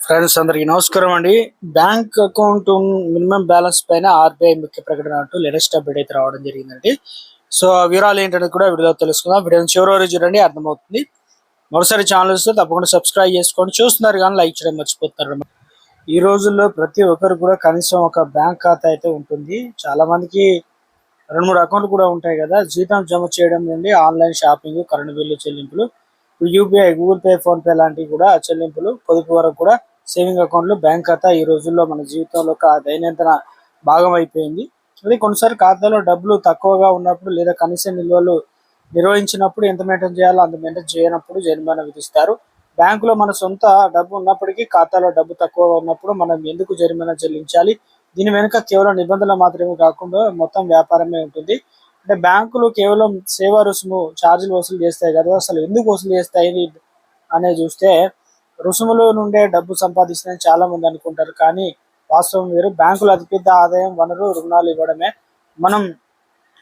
Friends అందరికి నమస్కారం అండి. బ్యాంక్ అకౌంట్ మినిమం బ్యాలెన్స్ పైన ఆర్బీఐ ముఖ్య ప్రకటన అంటూ లేటెస్ట్ అప్డేట్ అయితే రావడం జరిగిందండి. సో ఆ వివరాలు ఏంటనేది కూడా వీడియో తెలుసుకుందాం. వీడియోని చివరి వరకు చూడండి, అర్థమవుతుంది. మరోసారి ఛానల్ వస్తే తప్పకుండా సబ్స్క్రైబ్ చేసుకోండి. చూస్తున్నారు కానీ లైక్ చేయడం మర్చిపోతున్నారు. ఈ రోజుల్లో ప్రతి ఒక్కరు కూడా కనీసం ఒక బ్యాంక్ ఖాతా అయితే ఉంటుంది. చాలా మందికి 2-3 అకౌంట్లు కూడా ఉంటాయి కదా. జీతం జమ చేయడం నుండి ఆన్లైన్ షాపింగ్, కరెంట్ బిల్లు చెల్లింపులు, UPI, Google pay, phone pay లాంటివి కూడా చెల్లింపులు, పొదుపు వరకు కూడా సేవింగ్ అకౌంట్లు, బ్యాంక్ ఖాతా ఈ రోజుల్లో మన జీవితంలో ఒక దైనందిన భాగం అయిపోయింది. అది కొన్నిసార్లు ఖాతాలో డబ్బులు తక్కువగా ఉన్నప్పుడు లేదా కనీస నిల్వలు నిర్వహించినప్పుడు ఎంత మెయింటైన్ చేయాలో అంత మెయింటైన్ చేయనప్పుడు జరిమానా విధిస్తారు. బ్యాంకులో మన సొంత డబ్బు ఉన్నప్పటికీ ఖాతాలో డబ్బు తక్కువగా ఉన్నప్పుడు మనం ఎందుకు జరిమానా చెల్లించాలి? దీని వెనుక కేవలం నిబంధనలు మాత్రమే కాకుండా మొత్తం వ్యాపారమే ఉంటుంది. అంటే బ్యాంకులు కేవలం సేవా రుసుము ఛార్జీలు వసూలు చేస్తాయి కదా, అసలు ఎందుకు వసూలు చేస్తాయి అనేది చూస్తే రుసుముల నుండే డబ్బు సంపాదిస్తుందని చాలా మంది అనుకుంటారు. కానీ వాస్తవం వేరు. బ్యాంకుల అతిపెద్ద ఆదాయం వనరు రుణాలు ఇవ్వడమే. మనం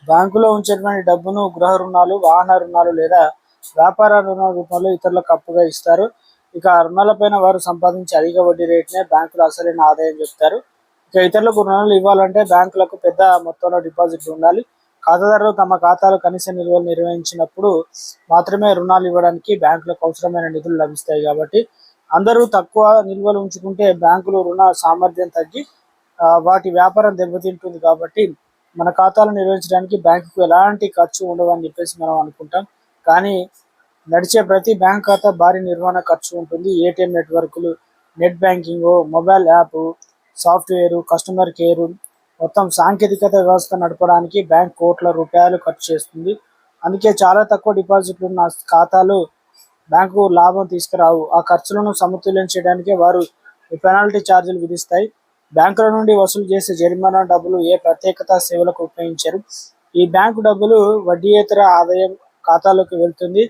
బ్యాంకులో ఉంచేటువంటి డబ్బును గృహ రుణాలు, వాహన రుణాలు లేదా వ్యాపార రుణాల రూపంలో ఇతరులకు అప్పుగా ఇస్తారు. ఇక రుణాలపైన వారు సంపాదించే అధిక వడ్డీ రేటునే బ్యాంకులు అసలైన ఆదాయం చెప్తారు. ఇక ఇతరులకు రుణాలు ఇవ్వాలంటే బ్యాంకులకు పెద్ద మొత్తంలో డిపాజిట్లు ఉండాలి. ఖాతాదారులు తమ ఖాతాలో కనీస నిల్వలు నిర్వహించినప్పుడు మాత్రమే రుణాలు ఇవ్వడానికి బ్యాంకులకు అవసరమైన నిధులు లభిస్తాయి. కాబట్టి అందరూ తక్కువ నిల్వలు ఉంచుకుంటే బ్యాంకులు రుణ సామర్థ్యం తగ్గి వాటి వ్యాపారం దెబ్బతింటుంది. కాబట్టి మన ఖాతాలు నిర్వహించడానికి బ్యాంకుకు ఎలాంటి ఖర్చు ఉండదు అని చెప్పేసి మనం అనుకుంటాం. కానీ నడిచే ప్రతి బ్యాంక్ ఖాతా భారీ నిర్వహణ ఖర్చు ఉంటుంది. ఏటీఎం నెట్వర్క్లు, net banking, mobile app, software, customer care, మొత్తం సాంకేతికత వ్యవస్థ నడపడానికి బ్యాంక్ కోట్ల రూపాయలు ఖర్చు చేస్తుంది. అందుకే చాలా తక్కువ డిపాజిట్లు ఉన్న ఖాతాలు బ్యాంకు లాభం తీసుకురావు. ఆ ఖర్చులను సమతుల్యం చేయడానికే వారు పెనాల్టీ ఛార్జీలు విధిస్తాయి. బ్యాంకుల నుండి వసూలు చేసే జరిమానా డబ్బులు ఏ ప్రత్యేకత సేవలకు ఉపయోగించారు. ఈ బ్యాంకు డబ్బులు వడ్డీయేతర ఆదాయం ఖాతాలోకి వెళ్తుంది.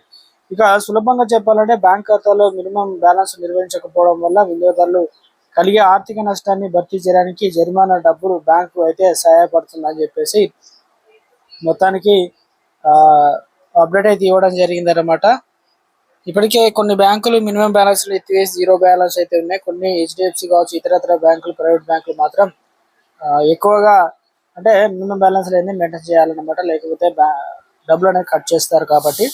ఇక సులభంగా చెప్పాలంటే బ్యాంక్ ఖాతాలో మినిమం బ్యాలెన్స్ నిర్వహించకపోవడం వల్ల వినియోగదారులు కలిగే ఆర్థిక నష్టాన్ని భర్తీ చేయడానికి జరిమానా డబ్బులు బ్యాంకు అయితే సహాయపడుతుందని చెప్పేసి మొత్తానికి అప్డేట్ అయితే ఇవ్వడం జరిగిందన్నమాట. ఇప్పటికే కొన్ని బ్యాంకులు మినిమం బ్యాలెన్స్ ఎత్తివేసి జీరో బ్యాలెన్స్ అయితే ఉన్నాయి. కొన్ని హెచ్డిఎఫ్సి కావచ్చు, ఇతరత్ర బ్యాంకులు, ప్రైవేట్ బ్యాంకులు మాత్రం ఎక్కువగా అంటే మినిమం బ్యాలెన్స్ అనేది మెయింటైన్ చేయాలన్నమాట. లేకపోతే డబ్బులు అనేది కట్ చేస్తారు. కాబట్టి